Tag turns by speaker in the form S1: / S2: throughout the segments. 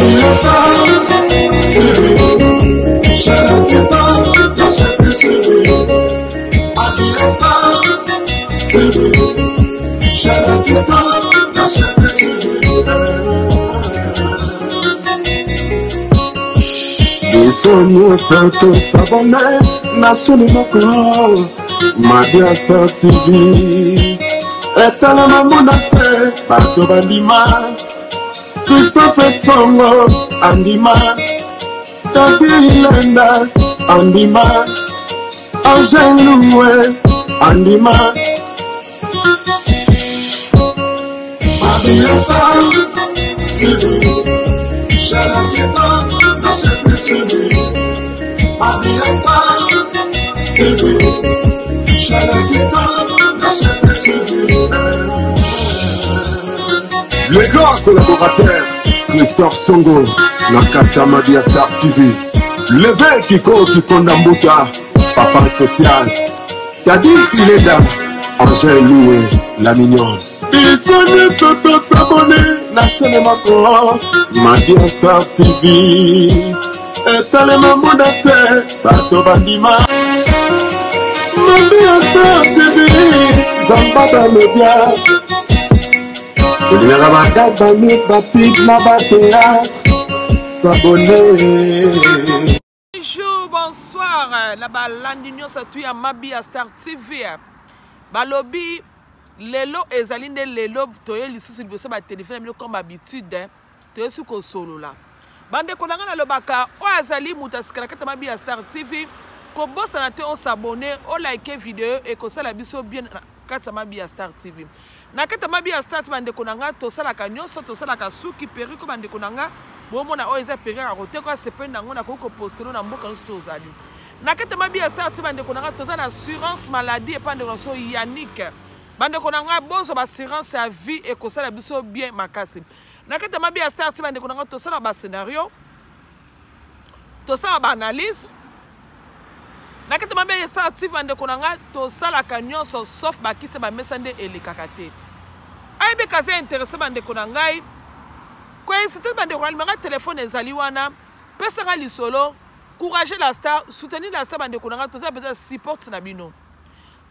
S1: Nous sommes abonnés nationalement Mabia Star TV. Et à la maman d'Athé, Pato Bandima, Christophe Songo, Andima, Tati Lenda, Andima, Angèle Loué, Andima, Mabia Star TV. Le grand collaborateur Christophe Songo, Nakata Mabia Star TV. Le Kiko Kikondambuta, papa social. Tadi Ileda, Angèle Loué, la mignonne. Ils sont tous abonnés, nationalement Mabia Star TV. Et à la maman d'Athé, Pato Bandima, Mabia Star TV, Zambaba Media.
S2: Bonjour, bonsoir. La balandinyo satu ya Mabia Star TV. Balobi lelo ezalinde lelo toye lisusu liboso ba téléphone milo comme habitude. Toye suko solo la. Bande konanga na lobaka o azali mutasikala kata Mabia Star TV. Ko bossa na te on s'abonner, o like vidéo et ko sala biso bien kata Mabia Star TV. Na kata Mabia Star TV bande konanga to sala ka nyonso to sala ka suki peri ko bande konanga bomo na o eza peri a rote ko sependa ngona ko postero na mboka nsto ozali. Na kata Mabia Star TV bande konanga to za assurance maladie et pande so Yannick. Bande konanga bozo ba assurance à vie et ko sala biso bien makasi. Na kata Mabia Star TV bande konanga to sala ba scénario. To sala ba analyse. Nakata Mabia Star TV bande konanga to sala ka nyonso sauf ba kite ba mesande elikakate. Aibe kaze intéressé bande konangai. Ko inciter bande konanga téléphone ezali wana, pesa nga lisolo, courager la star, soutenir la star bande konanga to za peut-être support na bino.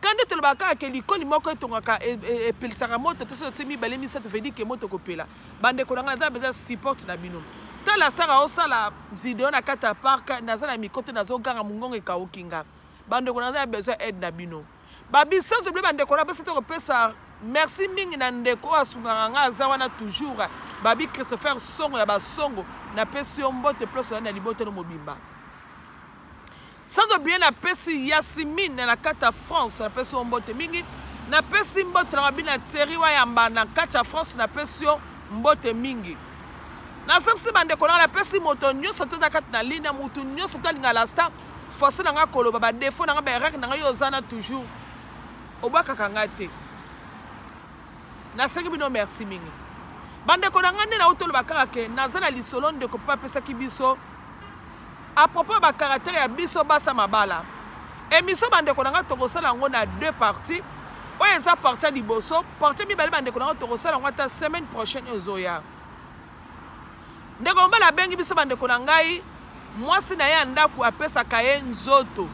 S2: Quand tu le baka ke likoni moko etongaka e pelisaka moto to so timi balemi ça te fait dire que moto kopela. Bande konanga za peut-être support na bino. La star a osala vidéo na kata park na zana mikote na zo ganga mungongo ekaukinga bande ko na besoin aide na bino babi sans oublier bande ko na bese to pesa merci mingi na ndeko asunga nga zawana toujours babi Christopher Songo ya basongo na pesi mbote plus na libote no mobimba sans oublier na pesi Yasmine na kata France na pesi mbote mingi na pesi mbote na bina teriwa ya mbana kata France na pesi mbote mingi. Na sasi bande kona la pesi moto nyonso to ta na ligne mutu nyonso to linga la star force na nga koloba ba défaut na nga ba erreur na nga yo zana toujours obaka kangate na sengi bino merci mingi bande kona ngane na otolo bakaka ke na zana lisolo de ko papa pesa kibiso à propos ba caractère ya biso basa mabala émission bande kona nga to sala ngo na deux parties o eza partie liboso partie mi bale bande kona to sala ngo ta semaine prochaine ozoya. Ndeko mbala bengi biso bande konangai mwasi na ya ndaku apesa kaye nzoto.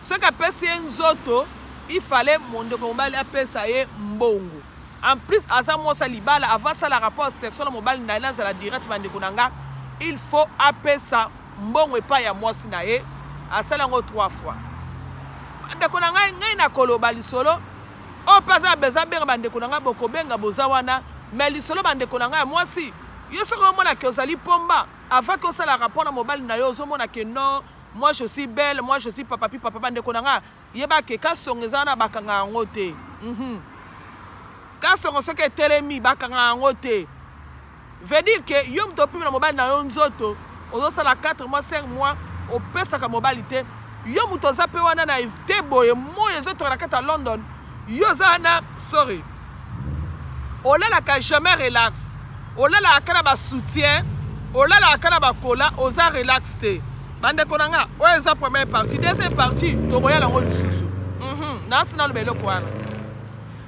S2: Soka pesi nzoto il fallait monde ko mbala apesa ye mbongo. En plus asa mosa libala avant ça la rapport sexuel mobile na lanza la direct bande konanga il faut apesa mbongo epa ya mwasi na ye asala ngo 3 fois. Bande konanga ngai na koloba lisolo o pasa beza benga bande konanga boko benga bozawana mais lisolo bande konanga mwasi yo soko mona ke ozali pomba avant que ça la rapport na mobile na yo zo mona ke non moi je suis belle moi je suis papa bande konanga yeba ke ka songezana bakanga ngote ka songo soke telemi bakanga ngote veut dire que yo mto pimi na mobile na yo nzoto ozo sala 4 mois 5 mois o pesa ka mobilité yo mto zape wana na te boye mo yezo to na kata London yo zana sorry ola la ka jamais relax. Olala akana ba soutien, olala akana ba kola, oza relaxé. Bande konanga, o eza première partie, deuxième partie, to roya la ngolu susu. Na sina le belo kwana.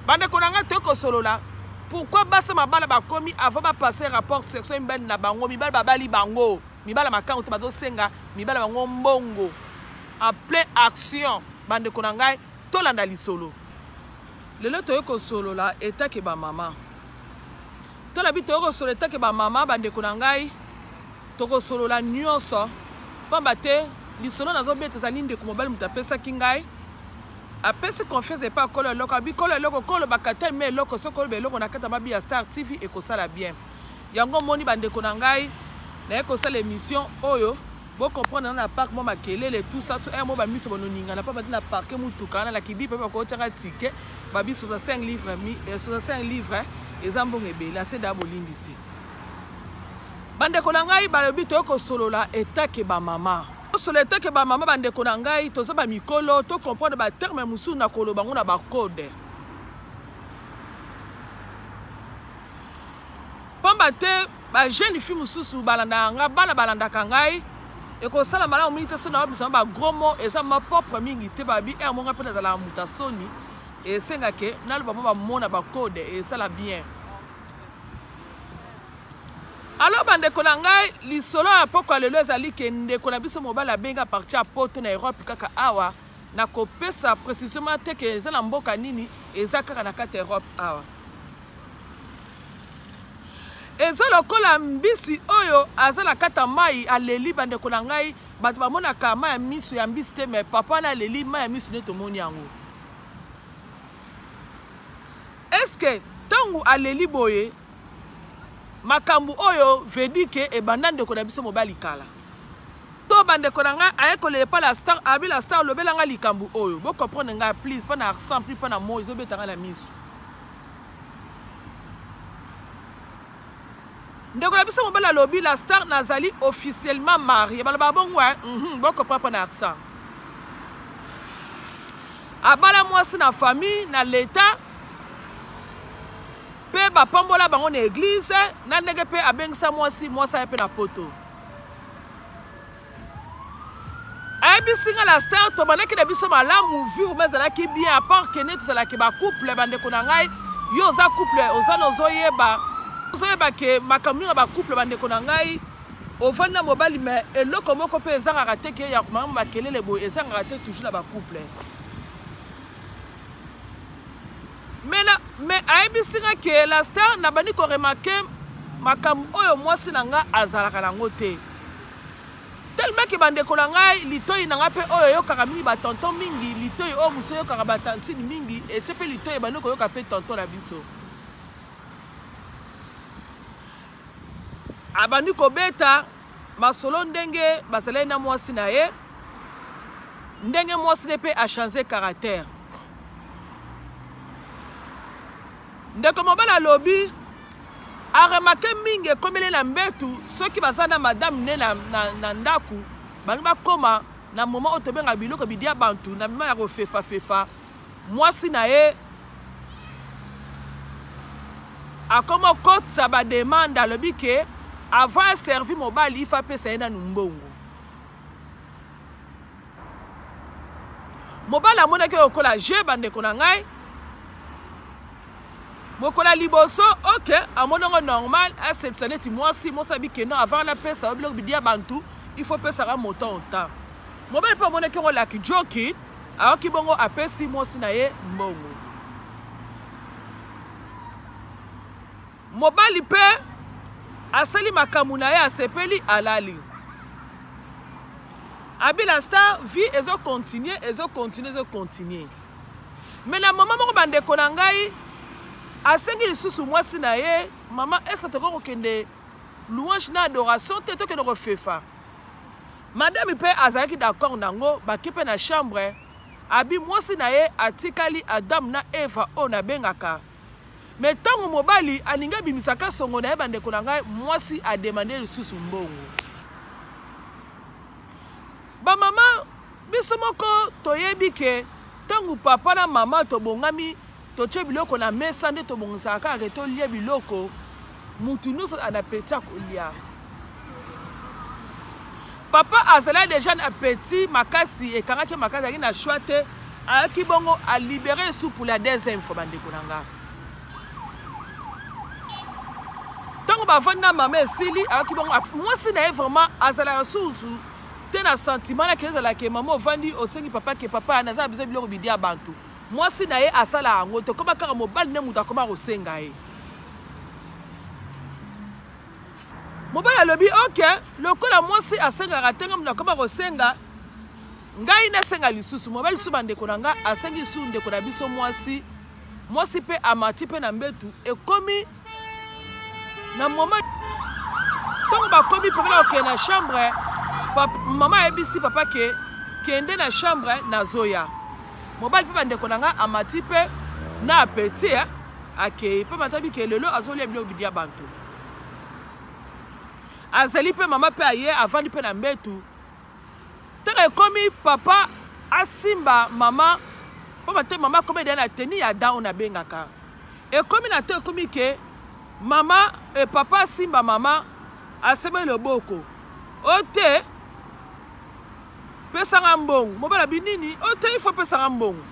S2: Bande konanga te ko solo la. pourquoi basa mabala bakomi avant ba passer rapport sexuel mibali na bango mibali babali bango mibala makango to bato senga mibala bango mbongo en pleine action bande konangai tolanda lisolo lelo toyoko solo la etake ba mama tola bi toyoko solo etake ba mama bande konangai toko solo la nyonso pamba te lisolo nazo beta zali ndeko mobali mutapesa kingai apesi confiance pas kolo loko abi kolo loko kolo bakatel mais loko soko be loko nakata mabi ya Star TV et ko sala bien yango moni bandeko na ngai na ko sala émission oyo bo comprendre na parc mo makelele tout ça tout un mo ba miso bono ninga na pa ba na parc mutuka na la kibi pe ko tshaka ticket ba bi 65 livres mi 65 livres ezambongo ebela c'est d'abo limbisi bandeko na ngai ba lobi to ko solola etake ba mama solete ke ba mama bande ko na ngai toza ba mikolo to comprendre ba terme musu na kolo bango na ba code pamba te ba jeune fille mususu balanda nga bana balanda kangai e ko sala mala o minute sona obisa ba gros mot eza ma propre mingi te ba bi er mo nga pena za la mutasoni e senga ke na lo ba mona ba code e sala bien. Alors bande konangai lisolo ya poko lelo ezali ke ndeko na biso mobala benga parti à poto na Europe kaka awa na kopesa précisément te ke eza na mboka nini eza kaka na kati Europe awa eza lokola mbisi oyo azala kata mai aleli bande konangai bato bamona ka mai ya miso ya mbisi te mais papa na aleli mai ya miso ne tomoni yango est-ce que tangu aleli boye makambu oyo vedike e bandande ko na biso mobali kala to bande ko nga ayeko le pa la star abi la star lobela nga likambu oyo bo comprendre nga please pas na accent plus pas na mo izo betanga la miso ndeko na biso mobali lobi la star nazali officiellement marié bala babongwa bo comprendre pas na accent abala mwasi na famille na l'état pe ba pambola bango na église na ndenge pe abengisa mwasi pe na poto ayebisinga la star to banaki na biso malamu vivre mazalaki bien à part que ne tout cela ke ba couple bande ko na ngai yo za couple ozana ozoyeba ke makambo ba couple bande ko na ngai ovanda mobali mais eloko moko pe ezanga rate ke ya kuma makelele boy ezanga rate toujours na ba couple mais ayebisinga ke la star na bani ko remarquer makam oyo mwasi nanga azalaka nango te tellement ke bande ko ngai litoyi nanga pe oyo yokaka mingi ba tonton mingi litoyi o muso yokaka ba tantine mingi etepe litoyi bani ko yoka pe tonton na biso abandi ko beta masolo ndenge bazalai na mwasi na ye ndenge mwasi ne pe a changer caractère ndeko mobala lobi a remarqué mingi ekomeli na mbetu soki baza na madame ne na ndaku bangi bakoma na moment oyo tobenga biloko bidia bantu na mima ya kofefa mwasi na ye akoma okotisa bademande alobi ke avant servi mobali ifa apesa ye nanu mbongo mobali amonaki okola je bandeko na ngai mokola liboso ok amonongo normal acceptionner ti mwasi mosabi ke non avant la pesa obiloko bidia bantu il faut pesa ka montant en temps mobali pe amonaki ngo laki joki aoki bongo apesi mwasi na ye mbongo mobali pe asali makambo na ye asepeli alali abi la star vie ezo continuer mais na moment moko bandeko na ngai asengi lisusu mwasi na ye mama est-ce que toko kende louange na adoration te to kende refefa madame pe azalaki d'accord nango bakipe na chambre abi mwasi na ye atikali Adam na Eva o na bengaka mais tango mobali aninga bimisaka songo na ye bandeko na ngai mwasi a demandé lisusu mbongo ba mama biso moko toyebi ke tango papa na mama tobongami toche biloko na mesa nde tobongisa kaka to lia biloko mutu nyonso ana appétit kolia papa azala déjà na appétit makasi ekangaki makasi aki na choix te ayaki bongo a libérer sous pour la deuxième fois bandeko nanga bavandi na mama esili ayoki bongo mwasi na ye vraiment azalaka surtout te na sentiment na ke ezalaka ke mama ovandi osengi papa ke papa naza na biso biloko bidi ya bantu mwasi na ye asala yango te koma kaka mobali nde moto akoma kosenga ye mobali alobi ok lokola mwasi asengaka te nga moto akoma kosenga ngai nasenga lisusu mobali lisusu bandeko na nga asengi lisusu ndeko na biso mwasi mpe amati mpe na mbetu ekomi na moment ntango bakomi pepela kokende na chambre mama ayebisi papa ke kende na chambre nazoya mobali mpe bandeko na nga amati mpe na apeti akei mpe matabi ke lelo azolia biloko bidi ya bantu azali mpe mama mpe aye avandi mpe na mbetu ntango ekomi papa asimba mama mpo bate mama akomi edea na teni ya dan oyo nabengaka ekomi na te ekomi ke mama papa asimba mama asebe loboko ote pesanga mbongo mobala binini ote ifo pesanga mbongo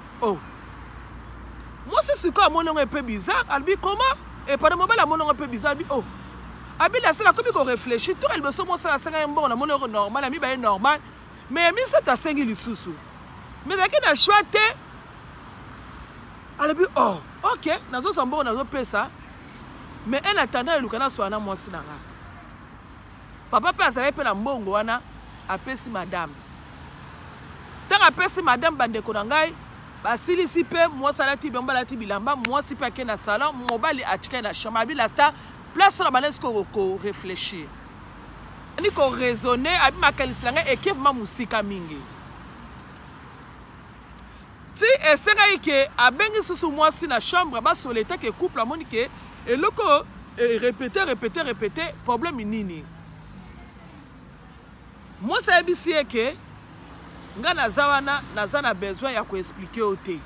S2: mwasi sikoyo amonongo epe bizarre alobi koma epana mobala amonongo epe bizarre alobi abili asala akomi korefleshi to eliboso mosala asenga ye mbongo na monongo normal amiba ye normal mais ya misato asengi lisusu mais ezalaki na shwa te alobi ok nazoswa mbongo nazopesa mais en attendant eluka naswala na mwasi na nga papa mpe azalaki mpe na mbongo wana apesi madame ntango apesi madame bandeko na ngai basilisi mpe mwasi alati bilamba alati bilamba mwasi mpe ake na salon mobali atikali na chambre abi lasta place na banesi koreflechir ani koraisonne abi makalisi na ngai eke vraimen mosika mingi ti esengaki ke abengi susu mwasi na chambre basolo etake couple amoni ke eloko répété problème nini mwasi ayebisi ye ke nga naza wana naza na besoin ya koexplike yo te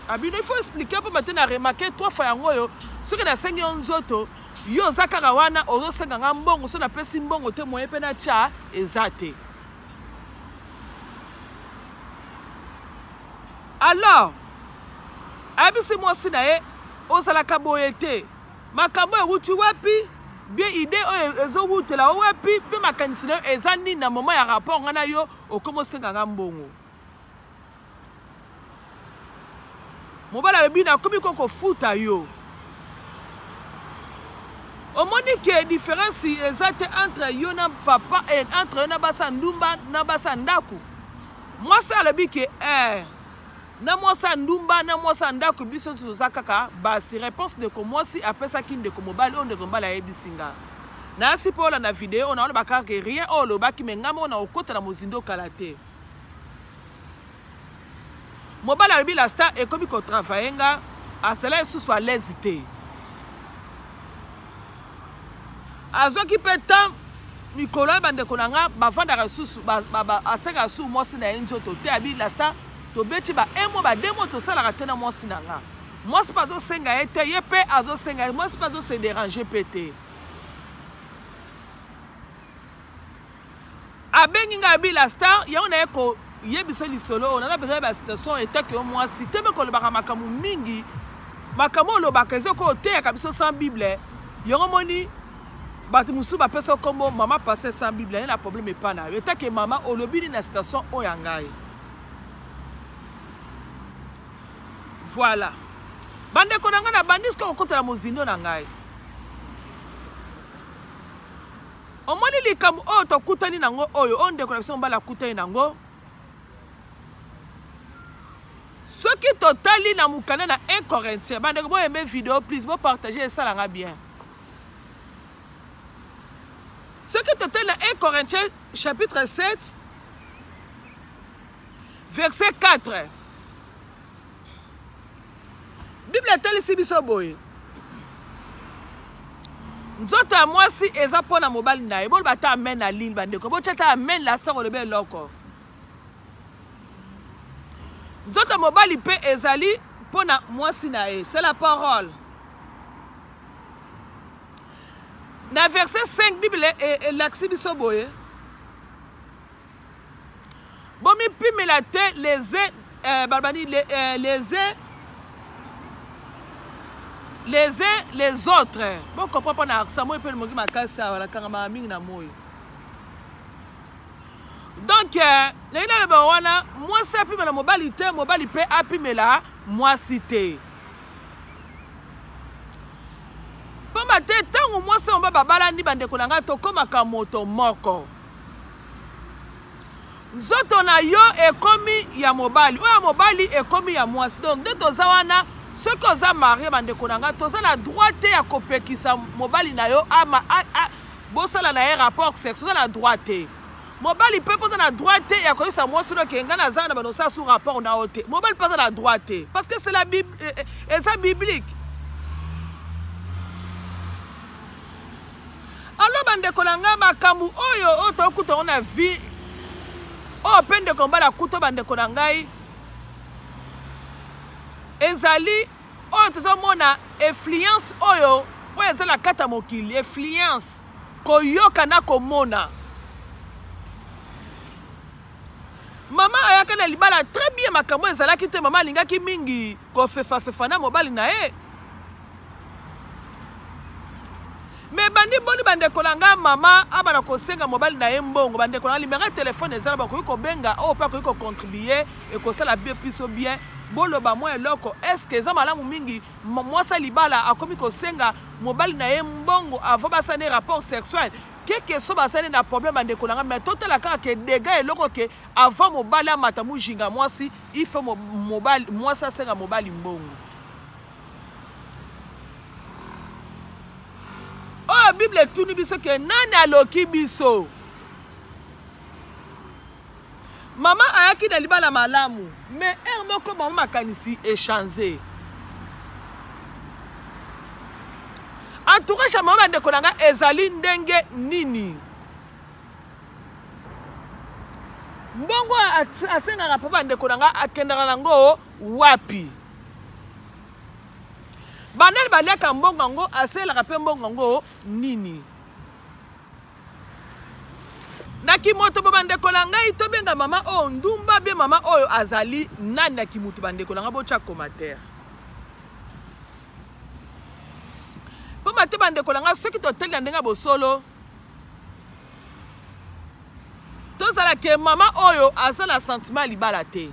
S2: abino ifo explike mpo mate na remarke 3 fois yango oyo soki nasengi yo nzoto yo oza kaka wana ozosenga nga mbongo so napesi mbongo te moye mpe na tia eza te alors ayebisi mwasi na ye ozalaka boye te makambo ewuti wapi bien idée oyo ezowutela wapi mpe makanisi na yo eza nini na moma ya rapport nga na yo okoma osenga nga mbongo mobali alobi nakomi kokofuta yo omoni ke différence eza te entre yo na papa entre yo na basa ndumba na basa ndaku mwasi alobi ke na mwasi ndumba na mwasi ndaku biso toza kaka basi réponse ndeko mwasi apesaki ndeko mobali oyo ndeko mobali ayebisi nga nasi mpe ola na video ona olobaka ke rien oyo olobaki me ngama ona okota na mozindo okala te mobali alobi lasta ekomi kotravaye nga asala esusu alaise te azwaki mpe temps mikolo ya bandeko na nga bavandaka susu asengaka su mwasi na ye nzoto te abi lasta tobeti baemo bademo tosalaka te na mwasi na nga mwasi mpe azosenga ye te ye mpe azosenga ye mwasi mpe azose dérange mpe te abengi nga abi lasta yango na ye koyebisa lisolo oyo naza besoin ya basituation etake yo mwasi te mpe kolobaka makambo mingi makambo olobaka eza okoteyaka biso sans bible yango moni bato mosusu bapesa kombo mama passe sans bible ye na problème epa na yo etake mama olobi nini na situation oyo ya ngai voilà bandeko na ngai na bandisi kaka kokotela mozindo na ngai omoni likambo oyo tokutani nango oyo ndeko na biso mobali akutani nango soki totali na mokanda na 1 Corinthiens bandeko boyembe video please bopartage esalanga bien soki totali na 1 Corinthiens chapitre 7 verset 4 Bible etalisi biso boye nzoto ya mwasi eza mpona mobali na ye boloba ta amen na ligne bandeko botya ta amen lasta koloba eloko nzoto ya mobali mpe ezali mpona mwasi na ye c'est la parole na verset 5 Bible elakisi biso boye bomipimela te les uns les uns les autres. Bon, comprends pas na accent moi peut le ma casse la karama mingi na moi. Donc les na le bawana moi ça puis na mobilité pe apimela moi cité. Pamba te tango moi ça on va balandi bande kolanga to komaka moto moko. Zoto na yo ekomi ya mobali oya mobali ekomi ya mwasi donc de toza wana ceux qui ont marié bande konanga toza la droite ya kopekisa mobali na yo ama bosala na ye rapport sexuel la droite mobali pe pour na droite ya koyisa mwasi no kenga na zana bano sa sous rapport na ote mobali pas na droite parce que c'est la Bible et ça biblique. Alors bande konanga makambu oyo otokuta on a vie oh peine de combat la couteau bande konangai ezali oh tozo mona influence oyo oyo ezala kata mokili influence koyoka na komona mama ayaka na libala très bien makambo ezala kite mama lingaki mingi ko fefa na mobali na e mais bandi boni bande kolanga mama abana kosenga mobile na mbongo bande kolanga limera téléphone ezala ba ko benga o pa ko contribuer et ko sala bien piso bien bolo ba moi eloko est-ce que za malamu mingi moi sa libala akomi kosenga mobile na mbongo avant ba sa ne rapport sexuel quelque so ba sa ne na problème bande kolanga mais total la ka ke dégâts eloko ke avant mobile amatamu jinga moi si il faut mobile moi ça senga mobile mbongo. Oh, Bible est tout biso que nani aloki biso. Maman ayaki na libala malamu, mais moko maman makanisi échanger. Entourage maman de konanga ezali ndenge nini. Mbongo asenga papa de konanga akendaka nango wapi. Banel baleka mbongo ngo asela kape mbongo ngo nini naki moto bande kolanga ito benga mama o ndumba be mama oyo azali nani naki mutu bande kolanga bocha commentaire po mate bande kolanga soki to teli ndenga bosolo to sala ke mama oyo azala sentiment libala te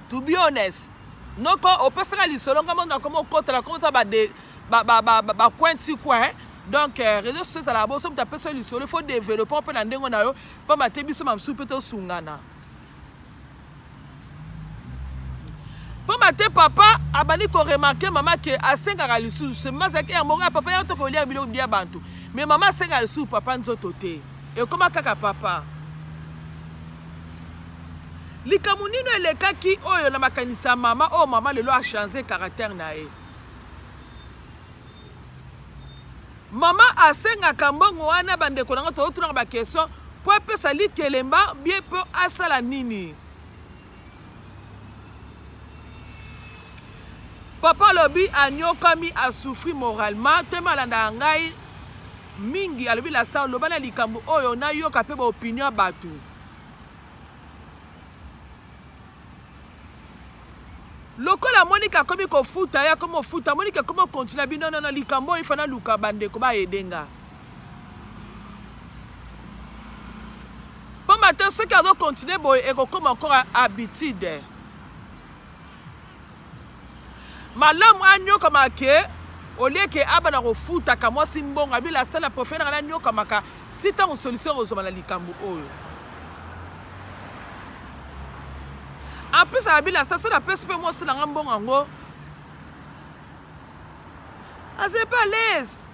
S2: to be honest noko opesaka lisolo ngamo comme okotela comme ça ba pointi quoi donc réseaux sociaux la boso mta pesa lisolo il faut développer un peu na ndengo na yo pa matebiso mamsu peto sungana pa mate papa abani ko remarquer maman que asenga lisu c'est mazaki ya monga papa ya to ko lia biloko bia bantu mais maman asenga lisu papa nzoto te et comment kaka papa likamunino elekaki oyo na makanisa mama oh mama lelo a changé caractère na e mama asenga kambongo wana bande konanga to tuna ba question po pesa likelemba bien po asala nini papa lobi anyokami a souffrir moralement te malanda ngai mingi alobi la star lobana likambo oyo na yoka pe ba opinion batu lokola Monica komi ko futa ya komo futa Monica komo continue bi non likambo ifana luka bande ko ba edenga bon matin ce qui a donc continuer boy et comme encore habitude malamu anyo kama ke oleke abana ko futa kama simbonga bi la stella profera na nyo kama ka tita on solution aux na likambo oyo. En plus, à la station, la personne moi c'est un bon ango. Ah c'est pas l'aise.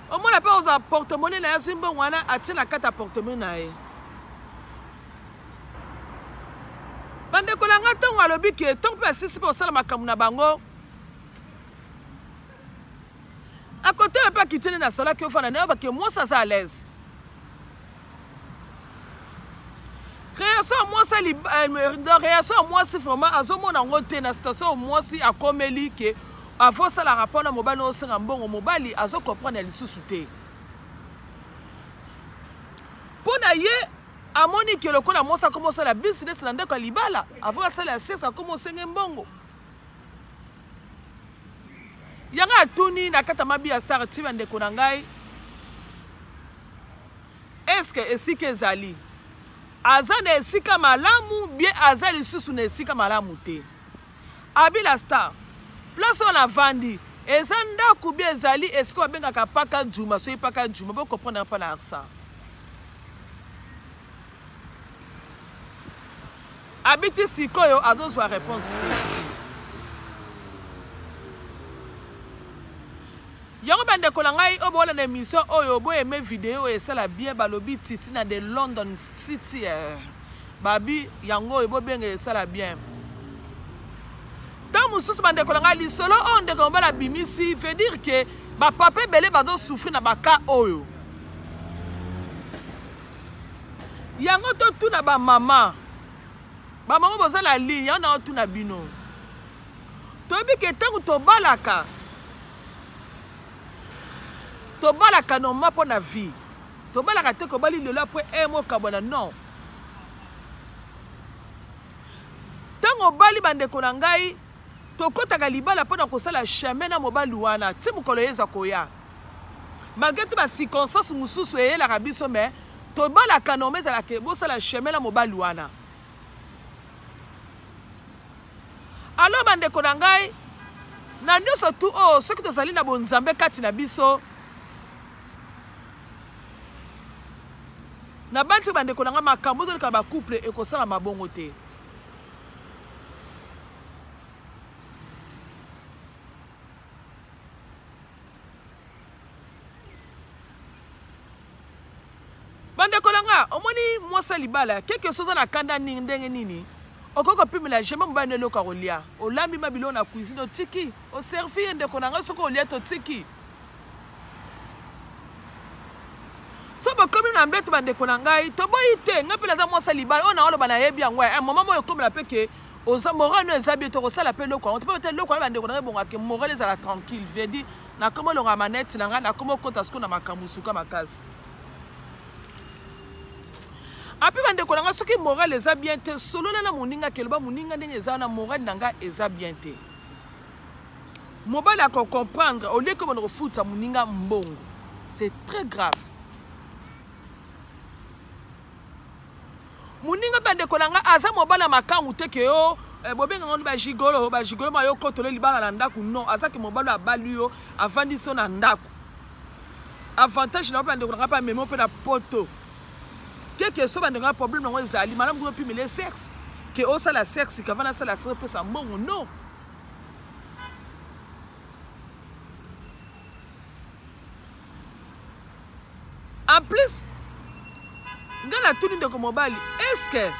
S2: Au moins la pas aux porte-monnaie là, c'est bon wana attire la carte à porte-monnaie. Bande kolanga tongo alobi ke tongo pe 6% la makamuna bango. À côté un peu qui tenait na sala que fana na ba que moi ça à l'aise. Réaction moi c'est réaction moi c'est vraiment azomona ngote na station moi si akomeli ke avant ça la rapport na mobali no senga mbongo mobali azo comprendre lisusu te pona ye amoni ke lokola moi ça commence la business na ndeko libala avant ça la sexe a commencé mbongo Yanga atuni na kata mabi ya Star TV ndeko na ngai. Est-ce que esika ezali? Aza na esika malamu bien aza lisusu na esika malamu te. Abi la Star. Place on a vandi. Eza ndako bien ezali esika babengaka paka Juma, so paka Juma, bo comprendre pas l'accent. Habite sikoyo azozwa réponse te. Yango bande kolangai obola na émission oyo bo aimé vidéo et ça la bien balobi titi na de London City babi yango ebo benge ça la bien. Tant mususu bande kolangai li solo on de komba la bimisi veut dire que ba papa belé bazo souffrir na baka oyo. Yango to tuna ba mama. Ba mama boza la ligne yana tuna bino. Tobi ke tangu to balaka. Tobalaka non ma pour la vie. Tobalaka te ko bali lelo après un mot kabona non. Tango bali bande ko ngai tokota ka libala pour na kosala chemin na mobali wana ti mukolo yeza koya. Malgré tout ba circonstance mususu e la rabiso mais tobalaka non meza la ke bo sala chemin na mobali wana. Alors bande ko ngai na nyoso tu o soki tozali na bonzambe kati na biso. Na bantu bande konanga makambo to ka couple e ko sala mabongo te. Bande konanga omoni mwasa libala quelque chose na kanda ni ndenge nini. Okoko pimela jamais mbane loka rolia. Olambi mabilo na cuisine o tiki, o servir nde konanga soko olia to tiki. So ba comme na mbeto bande konangai to boyite ngapela za mwasa libala ona olo bana yebi yango un moment moyo comme la peke oza morano ezabi to sala pe loko on peut peut-être loko bande konangai bonga ke morale za tranquille vedi na komo longa manette na nga na komo kota sko na makamusuka makazi api bande konanga soki morale eza bien te solo na moninga keloba moninga ndenge eza na morale nanga eza bien te mobali a comprendre au lieu que on refuta moninga mbongo c'est très grave. Muninga bande kolanga aza mobala makangu teke yo bobenga ngondo ba jigolo mayo kotole libala na ndaku non aza ke mobala abali yo avandi so na ndaku avantage na bande kolanga pa memo pe na poto keke so bande nga problème ngo ezali madame go pimele sexe ke o sala sexe ka vana sala sexe pe sa mbongo non. En plus ngana tuni ndeko mobali est-ce que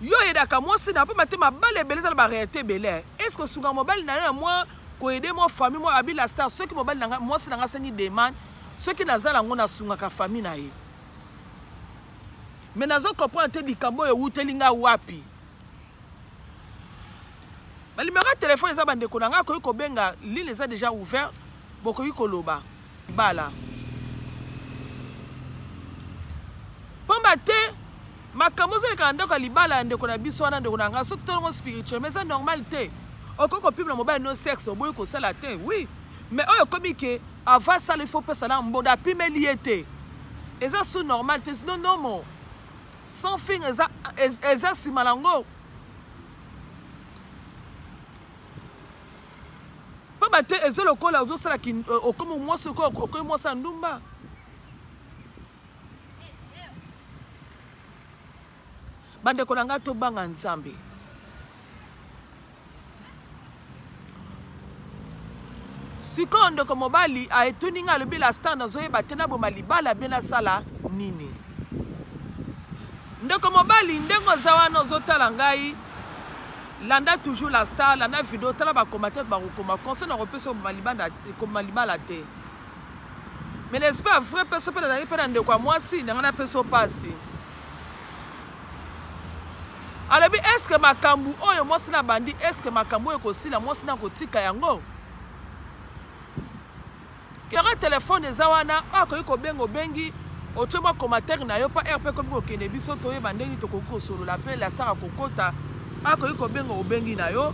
S2: yo edaka mwasi na po matema bale beleza na ba réalité belé est-ce que sunga mobali na moi ko aider mo famille mo abi la Star ceux qui mobali na mwasi na sengi demande ceux qui nazala ngo na sunga ka famille na ye mais nazo comprendre te dikambo yo utelinga wapi bali mera téléphone za bande ko nanga ko benga ligne les a déjà ouvert boko yi koloba bala Pombate makamozo le kanda ka libala ndeko na biso wana ndeko na nga so tout spirituel mais c'est normal te okoko pible mobile no sexe oboy ko sala te oui mais oyo komi ke avant ça il faut passer na mboda pime liete et ça c'est normal te non non mo sans fin eza simalango Pombate ezelo kola ozo sala ki okomo mwaso ko okomo mwasa ndumba bande konanga to banga nzambe sikondo ko mobali a etuninga lobi la Star na zoye batena bo malibala bena sala nini ndeko mobali ndengo zawana zotala ngai landa toujours la Star landa vidéo tala ba commentaire ba rekoma concernant repeso malibanda ko malibala te mais n'est-ce pas vrai personne peut d'aller prendre ndeko mwasi ndanga peso pasi. Alors, est-ce que ma kambu oyo mwasi na bandi est-ce que ma kambu eko sila mwasi na kotika yango kera téléphone ezawana ako ko bengo bengi ochoba commentaire na yo pa RP ko bingo kene biso to yeba ndenge to kokoko solo la pe la Star akokota ako ko bengo obengi na yo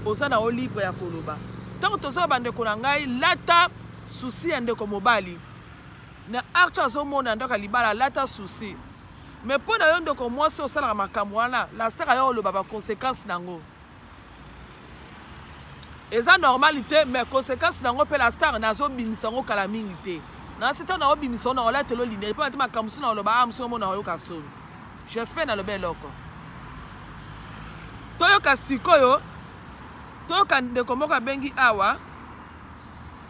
S2: oza na o libre ya koloba tant que tozo bande ko ngai lata souci ande ko mobali na archa zo mona ndoka libala lata souci mais pour na yondo ko moi so sala makambo wana la star yo lo baba conséquence nango eza normalité mais conséquence nango pe la star nazo bimisango kala mingi te na sita na obimisango na la telo ligne pas makambo so na lo ba amso mona yo kaso j'espère na le beloko toyo kasikoyo toyo kande komoka bengi awa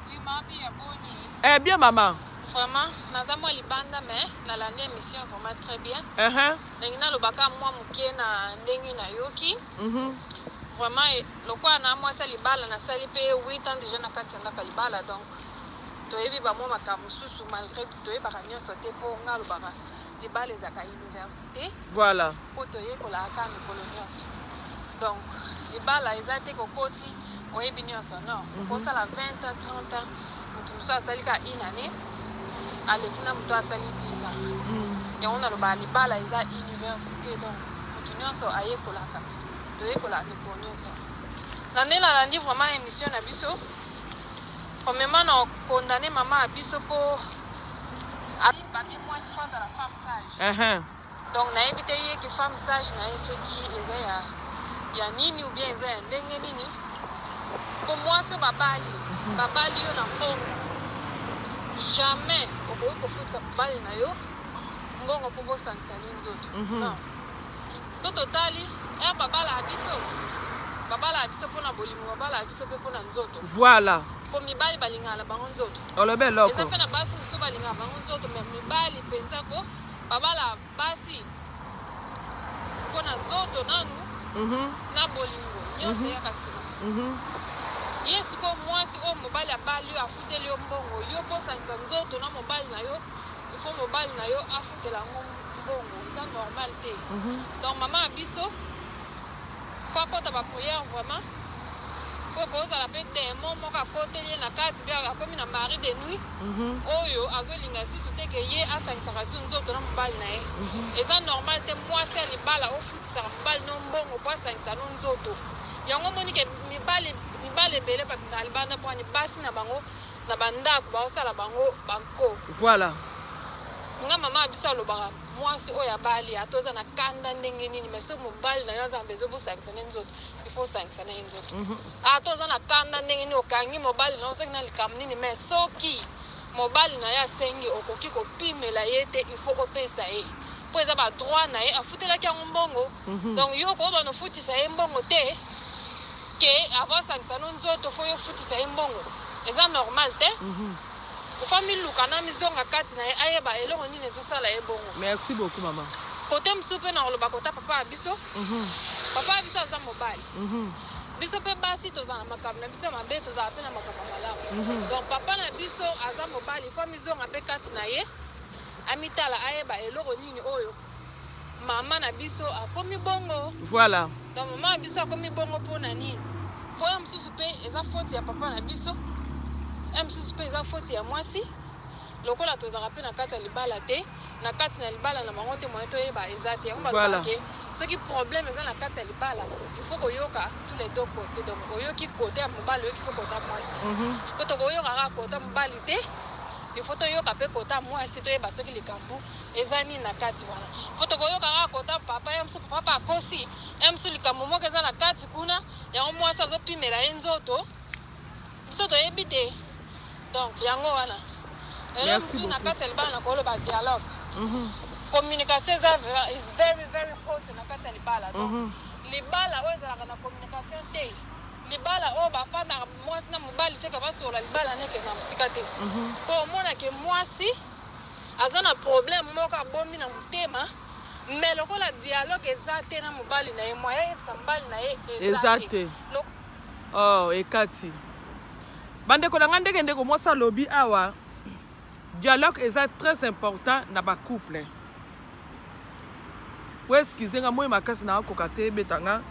S3: oui mabi ya boni
S2: bien maman
S3: vraiment naza mwa libanda mais na la émission vraiment très bien
S2: ndenge
S3: na lobaka mwa mukie na ndenge na yoki vraiment lokwa na mwa sa libala na sali pe 8 ans déjà na kati ndaka libala donc toyebi ba mwa makambo susu malgré que toyebi ba nyonso te po nga lobaka libala ezaka université
S2: voilà
S3: po toyebi kolaka mikolo nyonso donc libala ezate kokoti oyebi nyonso non kosala 20 ans 30 ans mutu mosusu asali ka une année aleki na mutu asali 10 ans yango naloba libala eza université donc mutu nyonso ayekolaka toyekola mikolo nyonso na nde nalandi vraiment émission na biso premièrement na condamné mama ya biso mpo bami mwasi mpo azala femme sage donc nayebi te ye ke femme sage na ye soki eza ya nini ou bien eza ya ndenge nini mpo mwasi oyo babali yo na mbongo jamais okoki kofutisa mobali na yo mbongo mpo bosangisa ni nzoto non so totali babala ya biso mpona bolimo babala ya biso mpe mpona nzoto
S2: voilà
S3: mpo mibali balingaka na bango nzoto
S2: olobe eloko
S3: eza mpe na basi mosusu balingaka bango nzoto me mibali mpenza ko babala basi mpona nzoto nanu na bolingo nyonso eyaka nsima ye sikoyo mwasi oyo mobali abali yo afuteli yo mbongo yo mposangisa nzoto na mobali na yo ifo mobali na yo afutela yango mbongo eza normal te donc mama ya biso po akota bapriere vraiment po kozala mpe demo moko akoteli ye na kati mpe akomi na mari de nuit oyo azolinga lisusu te ke ye asangisaka su nzoto na mobali na ye eza normal te mwasi ya libala ofutisaka mobali no mbongo po asangisa no nzoto yango moni ke mibali ebele babima na libanda mpo ani basi na bango na bandako baosala bango banko
S2: voilà
S3: nga mama ya biso alobaka mwasi oyo abali atoza na kanda ndenge nini mais so mobali na yo aza mbezo bosangisa ne nzoto ifo osangisa na ye nzoto atoza na kanda ndenge nini okangi mobali na yo soki na likambo nini mais soki mobali na ye asengi okoki kopimela ye te ifo opesa ye mpo eza badroit na ye afutelaki yango mbongo donc yo okoyeba nofutisa ye mbongo te ke avosangisa no nzoto fo yo ofutisa ye mbongo eza normal te ofami luka na mizonga kati na ye ayeba eloko nini ezosala ye bongo
S2: merci beaucoup mama
S3: kote mosusu mpe na koloba kota papa ya biso papa ya biso aza mobali biso mpe basi tozala na makambo na biso mabe tozala mpe na makambo malamu donc papa na biso aza mobali fo mizonga mpe kati na ye amitala ayeba eloko nini oyo mama na biso akomi bongo
S2: voilà
S3: donc mama na biso akomi bongo mpona nini po ya mosusu mpe eza foti ya papa na biso ya mosusu mpe eza foti ya mwasi lokola tozalaka mpe na kati ya libala te na kati na libala na bango te moye toyeba eza te yango balobake soki problème eza na kati ya libala il faut koyoka tous les deux côtés donc oyoki kote ya mobali oyoki mpe kota mwasi po tokoyokaka kota mobali te il faut toyoka mpe kota mwasi toyeba soki likambo eza nini na kati wana po tokoyokaka kota papa ya mosusu papa akosi ya mosusu likambo moko eza na kati kuna yango mwasi azopimela ye nzoto biso toyebi te donc yango wana elo mosusu na kati ya libala na koloba dialogue communication is very very important na kati ya libala donc libala oyo ezalaka na communication te libala oyo bafandaka mwasi na mobali te ka basola libala neke na mosika te po omonake mwasi aza na problème moko abombi na motema mais lokola dialogue eza te na mobali na ye moya yebisa mobali na ye
S2: eza te ekati bandeko na nga ndenge mwasi alobi awa dialogue eza très important na bacouple po eskize nga moi makasi na akoka te ebeta nga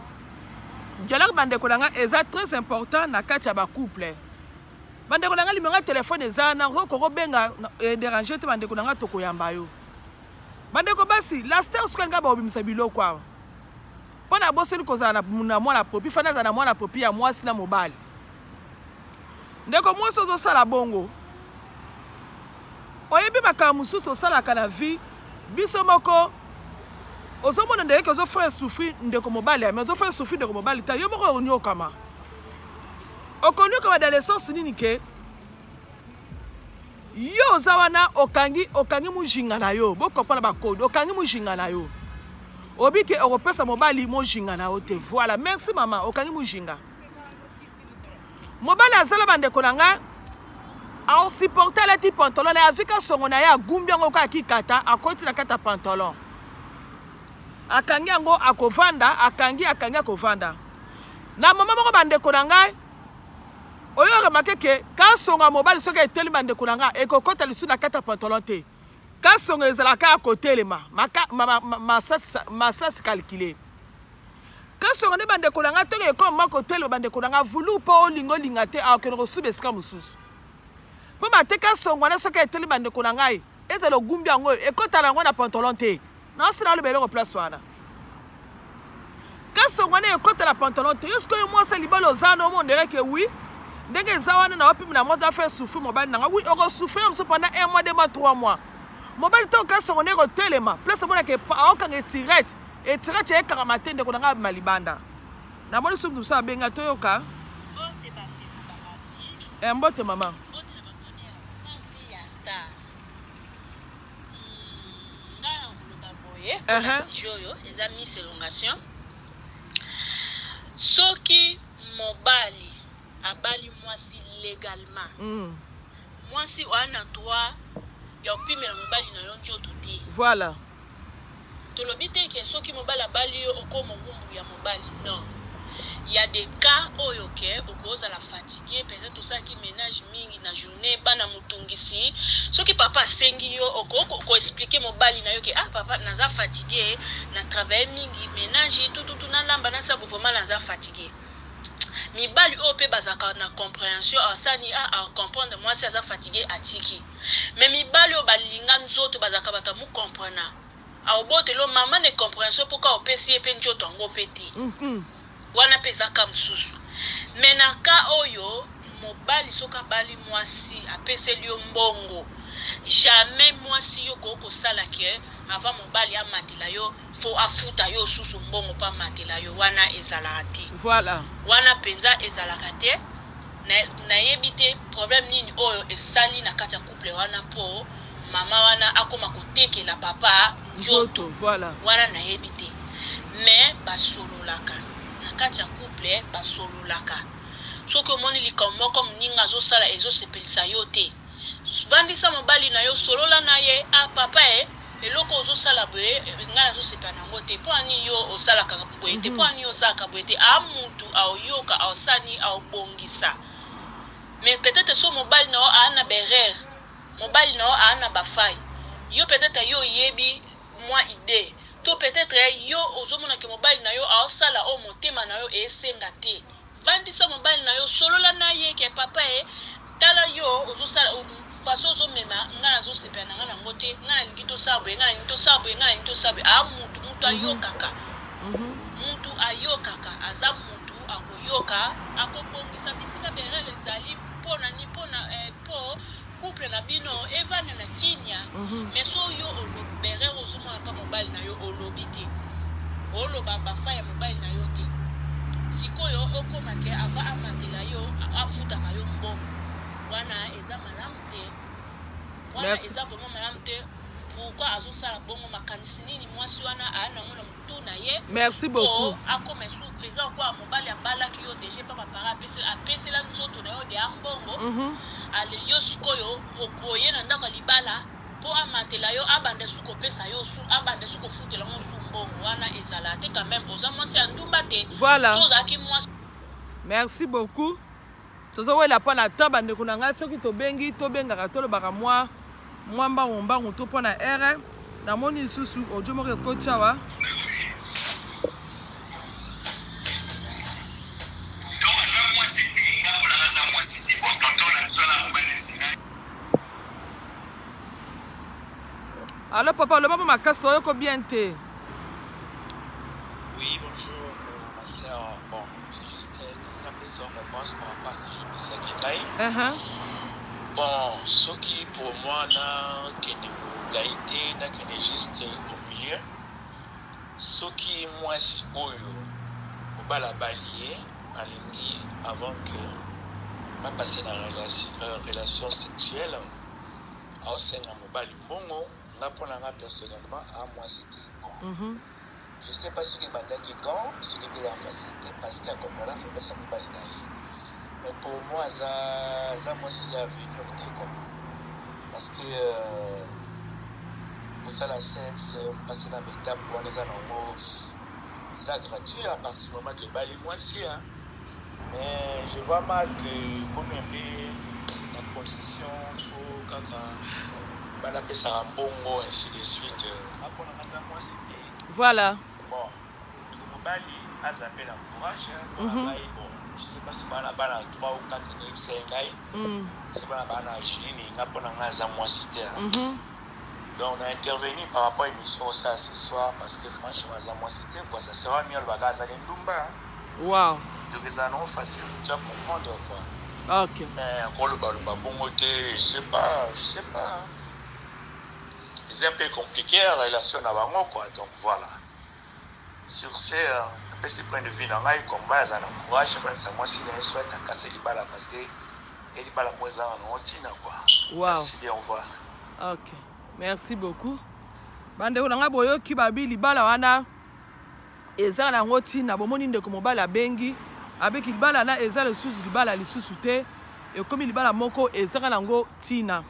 S2: dialogue bandeko na nga eza très important na kati ya bacouple bandeko na nga limenga telefone eza na okoko benga déranger te bandeko na nga tokoyamba yo bandeko basi la star suka nga baobimisa biloko awa mpo na boseli kozala na mwana popi fana aza na mwana popi ya mwasi na mobali ndeko mwasi ozosala bongo oyebi makambo mosusu tosalaka na vie biso moko ozomona ndeke ozofanya souffrir ndeko mobali mais ozofanya souffrir ndeko mobali ta yo moko onyokama okonyokama dans le sens nini ke yo oza wana okangi mujinga na yo bokopana bakode okangi mujinga na yo obi ke okopesa mobali mojinga na yo te voilà merci mama okangi mujinga mobali azala bandeko na nga aosupporte alati pantalon na azwi kasongo na ye agumbi yango ko akikata akoti na kata pantalon akangi yango akovanda akangi akovanda na mama moko bandeko na ngai oyo remarque ke kasongo mobali soki eteli bandeko na nga ekokota lisu na kata pantalon te kasongo ezalaka akotelema masasi calculé kasongo nde bandeko na nga teke ekoma kotelema bandeko na nga vulu mpo olinga te akende kosuba esika mosusu mpo mate kasongo wana soki eteli bandeko na ngai ezala ogumbi yango ekotala yango na pantalon te nasina oloba eloko place wana kasongo wana ekotala pantalon te yo soki oyo mwasi libala oza na omondereke wi ndenge eza wana na wapimi na moto afa souffrir mobali nanga wi okosouffrir mosu pendant 1 mois 2 mois 3 mois mobali to kasongo ndenge otelema place monake aokanga etirete eyekaka mate ndeko nanga malibanda namoni suku mosu abenga toyoka mbote mama
S4: soki mobali abali mwasi légalement mwasi wana droit ya opimela mobali na yo nzoto te
S2: voilà
S4: tolobi te ke soki mobali abali yo okoma ngumbu ya mobali non il y a des cas oyo ke okozala fatigué peut-être osalaki ménage mingi na journée bana mutungisi soki papa asengi yo oko expliquer mobali na yo ke papa naza fatigué na travail mingi ménage tout na lamba na sabu vraiment naza fatigué mibali oyo mpe bazaka na compréhension asani a comprendre moi si aza fatigué atiki mais mibali oyo balinga nzoto bazaka bata mu comprendre aobotelo mama ne compréhension pourquoi opesi ye mpe nzoto yango mpe te wana mpe ezaka mosusu me na ka oyo mobali soki abali mwasi apeseli yo mbongo jamais mwasi yo kokosala ke avant mobali amatela yo fo afuta yo susu mbongo pa matela yo wana ezalaka te
S2: voilà
S4: wana penza ezalaka te nayebi te problème nini oyo esali na kati ya couple wana po mama wana akoma kotekela papa njoto
S2: voilà
S4: wana nayebi te mais basololaka na kati ya couple basololaka soki omoni likambo moko moninga azosala ezosepelisa yo te vandisa mobali na yo solola na ye papa eloko ozosala boye ngai azosepela nango te mpo ani yo osalaka boye te mpo ani yo osalaka boye te amutu aoyoka aosani aobongisa mais peut-être so mobali na yo aana berere mobali na yo aana bafai yo peut-être yo oyebi mwa idée to peut-être yo ozomona ke mobali na yo aosala o motema na yo esenga te vandisa mobali na yo solola na ye ke papa tala yo ozosala façon ozomema ngai nazosepela na ngai nango te ngai nalingi tosala boye ngai nalingi tosala boye ngai nalingi tosala boye mutu ayokaka mutu ayokaka aza mutu akoyoka akobongisa bisika berele ezali mpona ni mpona po couple na bino evane na kinya mais so yo olobere ozomona pa mobali na yo olobi te oloba bafa ya mobali na yo te sikoyo okomake ava amatela yo afutaka yo mbongo wana eza malamu te wana eza vraiment malamu te pourquoi azosala bongo makanisi nini mwasi wana ayanango na mutu na ye
S2: merci beaucoup
S4: akoma suku eza kwa mobali abalaki yo deja pa bapara apesela nzoto na yo de ambongo ale yo sikoyo okoye na ndako libala po amatela yo abande suko pesa yo abande suko futela mo su mbongo wana ezala te quand même oza mwasi ya ndumba te
S2: voilà
S4: tozaki mwasi
S2: merci beaucoup tozowela mpo na ta bandeko na ngai soki tobengi tobengaka tolobaka mwa mbangu to mpo na ere namoni lisusu odio moko ekoti awa Allô papa, le papa m'a cassé bien te.
S5: Oui, bonjour ma soeur. Bon, c'est juste une sans réponse par rapport à ce jeu de Sakinai. Bon, ce qui pour moi n'a qu'une laïté, n'a qu'une juste au milieu. Ce qui moi si oyo, au bas la balayer, à l'ennemi avant que ma passer dans une relation sexuelle, au sein de mon bal bongo, n'a pour la personnellement à moi c'était bon. Je ne sais pas ce qui m'a dit quand, ce qui est la facilité, parce qu'à comprendre, il faut pas s'en balayer. Mais pour moi, ça moi aussi à venir quoi. Parce que pour ça la sexe, passer dans l'étape pour les animaux, c'est gratuit à partir du moment de balayer moi aussi. Mais je vois mal que comme la condition, il faut quand on appelle ça un bongo, ainsi de suite.
S2: Voilà.
S5: Bon, le Bali a zappé la courage. Bon, je ne sais pas si on a 3 ou 4 minutes, c'est si on a donc on a intervenu par rapport à l'émission ça ce soir parce que franchement, ça sera mieux le bagage à l'Indumba.
S2: Wow.
S5: Donc ça non facile de comprendre
S2: quoi. Ok.
S5: Mais encore le bon côté, je sais pas. C'est un peu compliqué la relation avec quoi. Donc voilà. Sur ces points de vue, dans le combat, ça encourage. Moi, si je souhaite casser les balles parce que les balles à moi, ça en routine quoi.
S2: Wow.
S5: Merci bien, au revoir.
S2: Ok. Merci beaucoup. Bande on a boyo ki babi libala wana eza na ngoti na bomoni ndeko mobala bengi avec libala na eza le sous libala li susute et comme libala moko eza na ngo tina.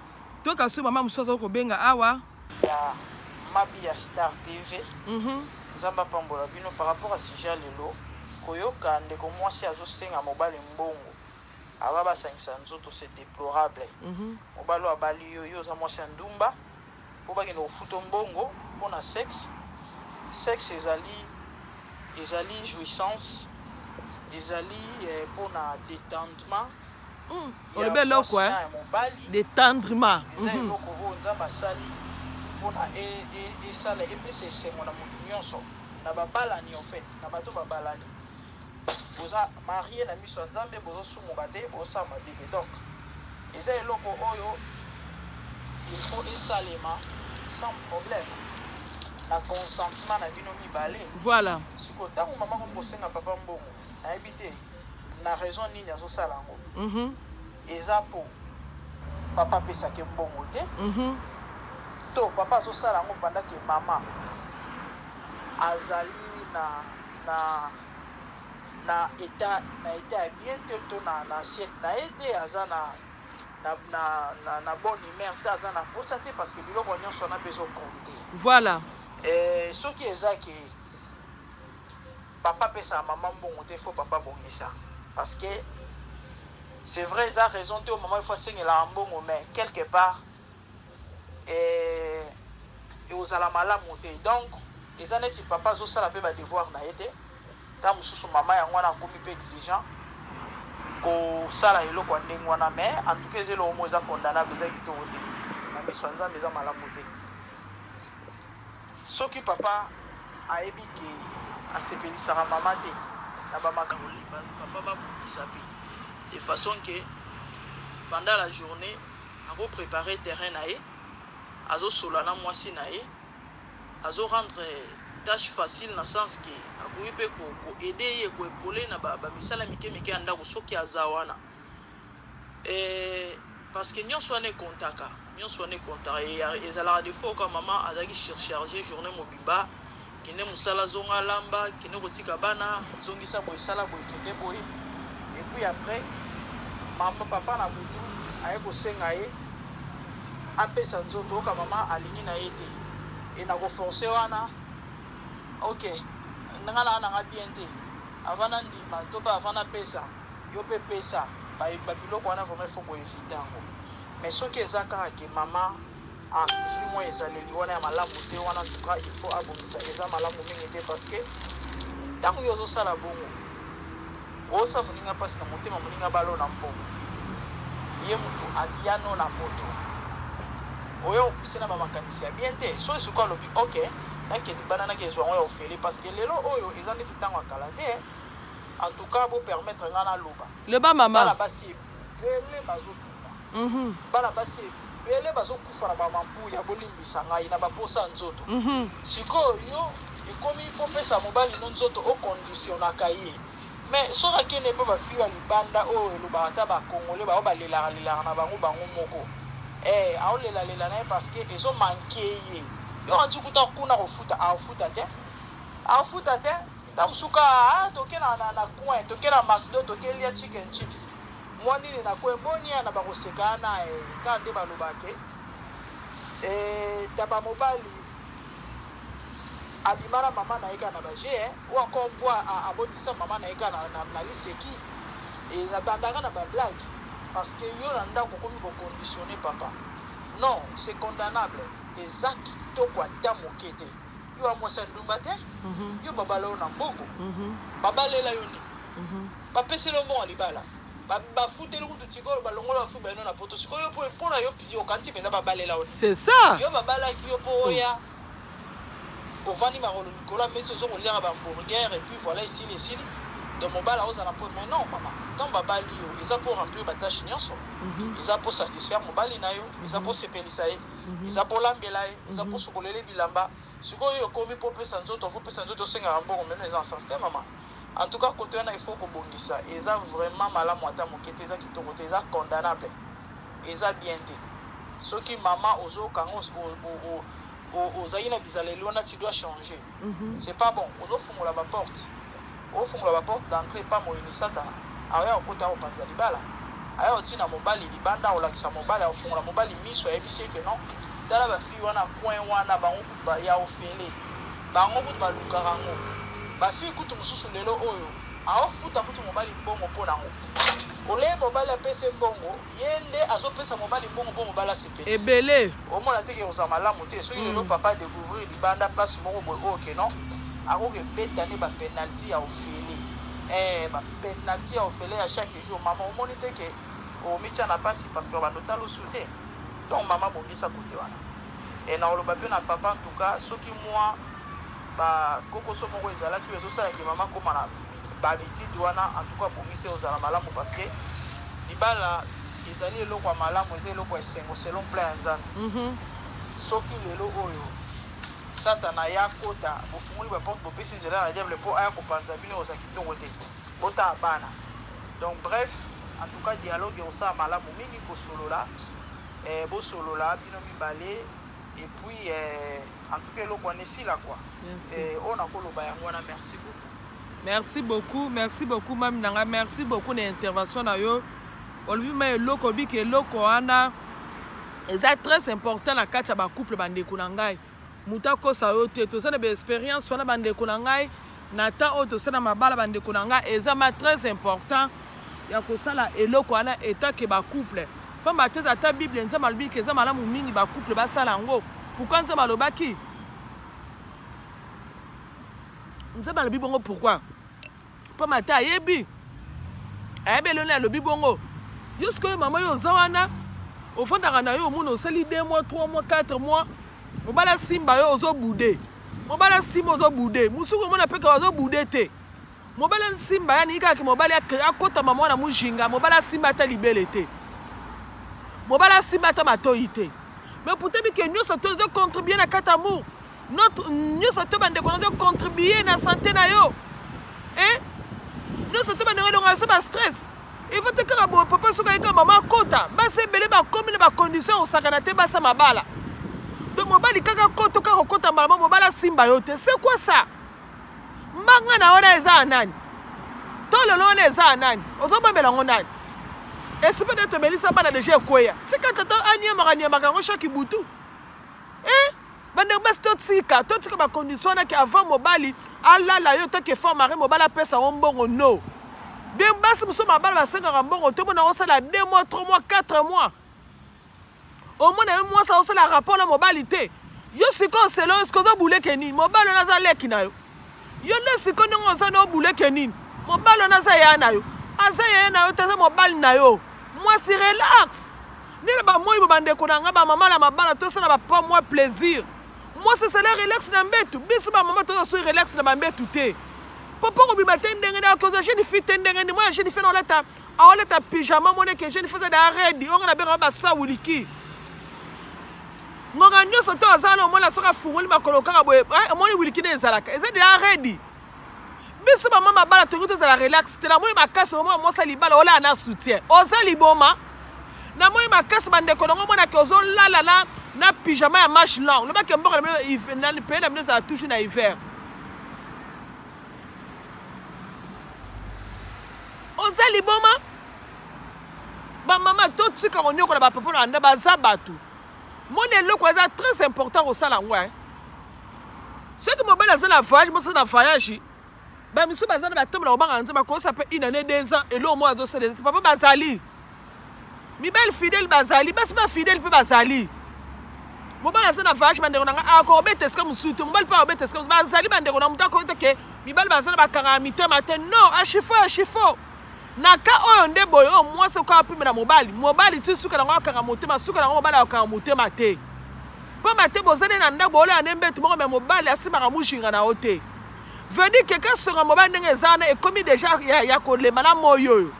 S2: To ka su mama musozo ko benga awa
S6: ya Mabi ya Star TV. Nzamba pambola bino par rapport à sujet lelo koyoka ndeko mwasi azosenga mobala mbongo. Awa basangisa nzoto c'est déplorable. Mobalo abali yo za mwasi ndumba. Pour pas qu'il nous foute un bongo pour la sexe ezali jouissance ezali pour la détendement
S2: on le bel là quoi détendement
S6: ezali loko o nzamba sali pour na et ça les EPC c'est mon amour nyonso na babalani en fait na bato babalani boza marié na miso nzambe bozo sumo bade boza madike donc ezali loko oyo il faut essalement sans problème na consentement na bino mibale.
S2: Voilà.
S6: Si ko tango mama ko mosenga papa mbongo na ebité na raison nini azo sala ngo. Eza po papa pesa ke mbongo te. To papa azo sala ngo pendant que mama azali na état bien to na assiette na été azana na bonne humeur tazana pour ça parce que biloko nyonso na besoin compter.
S2: Voilà.
S6: Ce qui est ça que papa pesa maman bon te faut papa bongisa parce que c'est vrai ça raison te maman il faut signer la mbongo mais quelque part et aux ala malamu te donc les années papa zo sala pe ba devoir na été ta mususu maman ya ngwana komi pe exigeant ko sala eloko ndenge wana mais en tout cas zelo mo za condamnable za kitoko te na miso nzambe za malamu te soki papa ayebi ke asepelisaka mama te na bamakambo papa babukisa pe de façon que pendant la journée ako préparer terrain na ye azosola na mwasi na ye azo rendre tâche facile na sens que akoyi pe ko aider ye ko épauler na ba misala mike anda ko soki azawana parce que nyonso ane kontaka et ezala de fois quand maman azaki surcharger journée mobimba kine musala zonga lamba kine kotika bana zongisa boy sala boy kine boy et puis après maman papa na butu aye ko senga ye apesa nzoto ka mama alingi na yete et na ko forcer wana ok ngala na bien te avana ndima to ba avana pesa yo pe pesa ba biloko wana vraiment faut ko éviter ngo mais ce qui est ça que maman a vu moi ezaleli wana ya malamu te wana en tout cas il faut abomisa eza malamu mingi te parce que tant que yozo sala bongo osa muninga pasi na motema muninga balo na mbongo ye mutu adiano na poto oyo opuse na bamakanisi ya bien te so esuka lobi ok nake libana nake ezwa ngo ya ofele parce que lelo oyo eza neti ntango akala te en tout cas pour permettre ngana loba
S2: le ba maman
S6: la basi belé bazo bana basi belé bazo kufa na ba mampu ya bolimbisa ngai na ba posa nzoto sikoyo ekomi po pesa mobali no nzoto o conditionna kaye mais soka kene pe ba fiwa libanda o loba ata ba congolais ba balela na bango moko a olela lela na parce que ils ont manqué ye yo antu kuta kuna ko futa a futa te tamsuka tokela na coin tokela McDo tokela chicken chips mwani na ko bonia na ba kosekana kande balobake taba mobali abimara mama na eka na baje ou encore mbwa abotisa mama na eka na liseki et na bandaka na ba blague parce que yo na ndako komi ko conditionner papa non c'est condamnable exact to kwa tamokete yo amosa ndumba te yo babala na mboko babala la yoni ba peselo bon alibala ba futelo kutu tikolo balongola fu beno na poto sikoyo po na yo yo kanti penza babala la yoni
S2: c'est ça
S6: yo babala ki yo po ya pour vendre ma rôle Nicolas mais ce sont on lire ba hamburger et puis voilà ici donc mon bal aux alentours mais non maman tant baba lio ils a pour remplir ba tâche nyonso ils a pour satisfaire mon bali na yo ils a pour se pelisaye ils a pour lambela ils a pour sokolele bilamba sikoyo komi pour pesa nzoto faut pesa nzoto senga mbongo mais les en sens maman en tout cas côté na il faut ko bongisa ils a vraiment malamu ata mokete za kitoko te za condamnable ils a bien te ce qui maman ozo kango aux aïna bizaleli wana tu dois changer c'est pas bon ozo fungola ba porte au fungola ba porte d'entrée pas mo inisata aya okota o panza libala aya otina mobali libanda olakisa mobali ofungola mobali miso ya bisi que non tala ba fi wana point wana ba ngokuba ya ofele ba ngokuba lukarango ba fi kutu mususu lelo oyo a ofuta kutu mobali mbongo pona ngo ole mobali apese mbongo yende azopesa mobali mbongo po mobali asepeli
S2: ebele
S6: omona teke osama malamu te soki lelo papa découvrir libanda place moko boy ok non akoke betane ba penalty ya ofele ba penalty ya ofele à chaque jour maman omoni teke o micha na pasi parce que ba notalo souté donc maman bongisa côté wana et na oloba pe na papa en tout cas soki moi ba koko so moko ezala ki ezosala ki maman komana ba habitude wana en tout cas bongisa ozala malamu parce que libala ezali eloko ya malamu ezali eloko ya esengo selon plan nzambe soki lelo oyo satana ya kota bofungoli baporte bopesi nzela na diable mpo aya kopanza bino oza kitoko te bota bana donc bref en tout cas dialogue osala malamu mingi kosolola bosolola bino mibale et puis en tout cas eloko wana esila quoi oyo nakoloba yango wana
S2: merci beaucoup mami nanga merci beaucoup na intervention na yo olobi ma eloko biki eloko wana eza très important na kati ya bacouple bandeko na ngai moto akosa yo te tozana baexpérience wana bandeko na ngai na temps oyo tosala mabala bandeko na ngai eza ma très important ya kosala eloko wana etake bacouple pamba te ata bible nzambe alobi ke eza malamu mingi bacouple basala yango pourkui nzambe alobaki nzambe alobi bongo pourkui pamba te ayebi eloni alobi bongo yo sikoyo mama yo oza wana ofandaka na yo omona osali 2 mois 3 mois 4 mois mobala simba yo ozobude mobala simba ozobude musuku omona peke ozobude te mobala simba yani ikaki mobala akota mama wana mujinga mobala simba ata libele te mobala simba ata matoyi te mais pourtant bike nyonso to ozo contribuer na kati amour notre nyonso to bandeko ozo contribuer na santé na yo nyonso to bandeko donga so ba stress il faut te que bon papa soka eka mama kota base belé ba commune ba condition osakana te basa mabala donc mobali kaka koto kaka kota mama mobala simba yo te c'est quoi ça mbanga na wana eza nani to lolo wana eza nani ozobambela ngo nani esi peut être melisa bana déjà koya tika tata anya maka ngo shoki butu bande bas totika ba condition na ki avant mobali alala yo te ke fort mari mobala pesa mbongo no bien basi muso mabala basengaka mbongo te mona osala 2 mois 3 mois 4 mois au moins même moi ça osala rapport na mobali te yo siko selo eskozo buleke nini mobali naza leki na yo yo ne siko ndongo sa no buleke nini mobali naza ya na yo aza ya na yo teza mobali na yo moi si relax nile ba moi bande ko nanga ba mama la mabala to sala ba pas moi plaisir moi c'est ça relax na mbetu biso ba mama to so relax na ba mbetu te Papa ko bima tendenge na ko jeune fille tendenge ni moi jeune fille on leta pyjama mon que jeune fille da ready on na benga ba sa wuliki. Ngonga nyoso to azala mo la soka fungoli makoloka ka boye moni wuliki na ezalaka eza da ready. Biso ba mama bala to to za relax te na moi makasi mo sa libala ola na soutien. Oza liboma na moi makasi bande ko ngo mona ke ozo lala na pyjama ya match long. Le ba ke mboka na pe na mne za toujours na hiver. Oza liboma ba mama to tsika onyoko na ba papa na ba zabatu mon eloko eza très important au sala ngwa ce que mo bala za na voyage mo sa na voyage ba misu ba za na tomba na obanga nzema ko sa pe une année 2 ans et lo mo azo se papa bazali mi belle fidèle bazali bas ba fidèle pe bazali mo bala za na voyage bande ko na ako beteska musutu mo bala pa beteska bazali bande ko na mutako to ke mi bala bazali ba kanga mité matin non a chifo naka oyo nde boy o mwase ko apimela mobali ti suka na ngaka motema suka na mobali akanga motema te pa mate bozane na ndabo ole anembe tu mo mobali asima mushinga na ote veut dire que quand sera mobali ndenge zana e komi déjà ya ko lema na moyo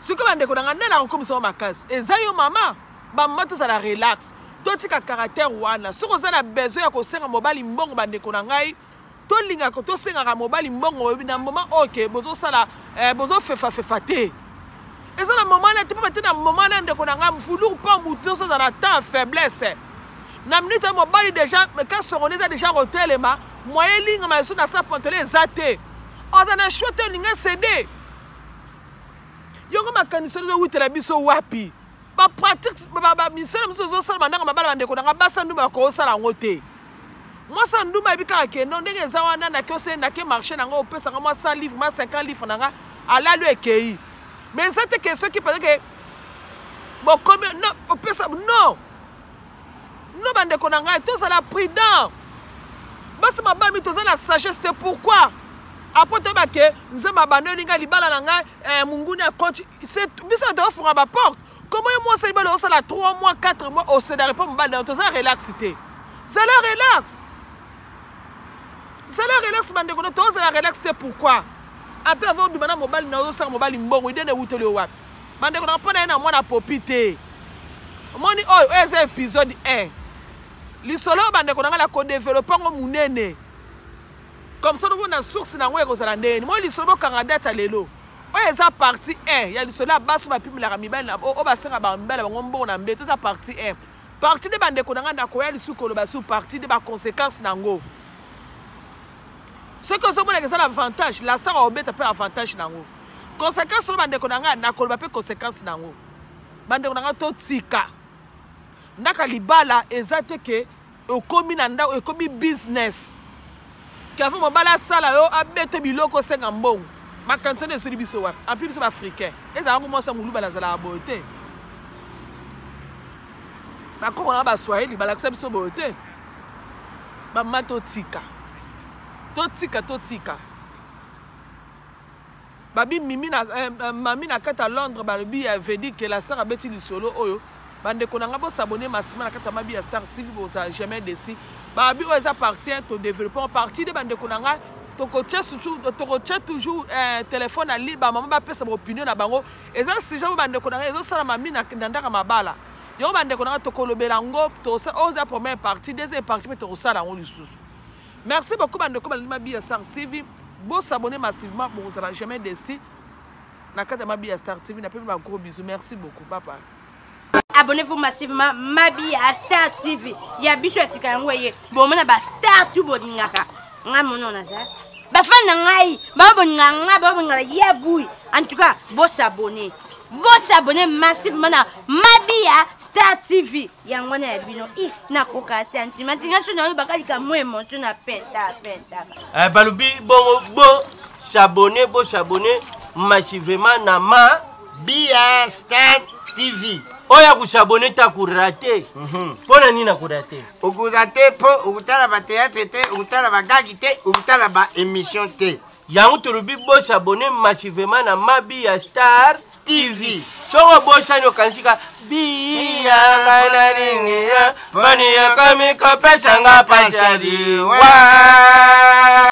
S2: suka bande ko na nela ko komisa makazi ezayo mama ba mato za la relax to tika caractère wana suko za na besoin ya ko senga mobali mbongo bande ko na ngai to linga ko to senga ka mobali mbongo na moment OK bozo sala bozo fefa te eza na moment na te pa te na moment na ndeko na nga mfulu pa muto so na temps faiblesse na minute mobali déjà mais quand soroneza déjà hotelema moyen linga ma so na sa pantalon ezate oza na chote linga cd yongo makaniso zo witera biso wapi ba pratique ba misela miso zo sala mandanga mabala ndeko na nga basa nduma ko sala ngote moi ça nduma bika ke non ndenge za wana na ko se na ke marché na ngo pesa nga moi 100 livres moi 50 livres na nga ala le ekei mais c'était que ceux qui pensaient que bon comme non pesa non bande ko na nga to ça la prudent bas ma ba mi to ça la sagesse c'est pourquoi après to ba ke nzema bando linga libala na nga munguni a coach c'est bisa de offre ba porte comment moi ça libala ça la 3 mois 4 mois au cédare pas mbala to ça relaxité ça la relax. Ça la relax bande ko to ça la relax c'est pourquoi après avoir du bana mobile na zo sa mobile mbongo ide na wutele wapi bande ko na pona na mwana popite moni oyo eza épisode 1 lisolo bande ko na la ko développer ngo munene comme ça on a source na ngwe ko za ndeni moi lisolo kanga data lelo oyo eza partie 1 ya lisolo baso ba pimela mibale na o ba senga ba mibale ba ngombo na mbeto za partie 1 partie de bande ko na nganda ko ya lisuko lo ba sous partie de ba conséquences nango. Ce que c'est l'avantage, la star a obéi un avantage nango. Conséquence sur bande konanga na ko ba pe conséquence nango. Bande konanga to tika. Ndaka libala ezate ke okomi na nda okomi business. Ka fa mobala sala yo abete biloko senga mbongo. Makanzo ne suri biso wa. En plus biso africain. Eza ngo mo sa mulu bala zala bote. Ba ko na ba swahili bala ksa biso bote. Ba mato tika. Totika babi mimi na mami na kata Londres babi avait dit que la star a beti du solo oyo bande konanga bo s'abonner massivement na kata mabi star TV bo ça jamais déci babi o ça appartient au développement partie de bande konanga to coacher toujours téléphone à libre maman ba pesa opinion na bango eza si jamais bande konanga ezo sala mami na ndandaka mabala yo bande konanga to kolobela ngo to ça oza première partie deuxième partie to sala ngo lisusu. Merci beaucoup, bande ko balima Bia Star TV. Bon s'abonner massivement pour ça va jamais déci. Na kata Mabia Star TV, na pe ma gros bisous. Merci beaucoup. Bye bye.
S7: Abonnez-vous massivement Mabia Star TV. Ya biso esika ngoye. Bon mona ba Star tu bodingaka. Nga mono na za. Ba fan na ngai, ba bonga ba bonga ya bui. En tout cas, bon s'abonner. Bon s'abonner massivement na Mabia Star TV. Yango na bino if na koka sentiment nga so na bakali ka mo emotion na penta.
S8: Balubi bon s'abonner massivement na Mabia Star TV. Oya ku s'abonner ta ku rater. Pona nini na ku rater?
S9: Okurate po ukutala ba théâtre te, ukutala ba gagi te, ukutala ba émission te.
S8: Yango tulubi bon s'abonner massivement na Mabia Star TV. Songo bosha no kanshika biya ngana ringia bani ya kami ko pesa nga pasadi wa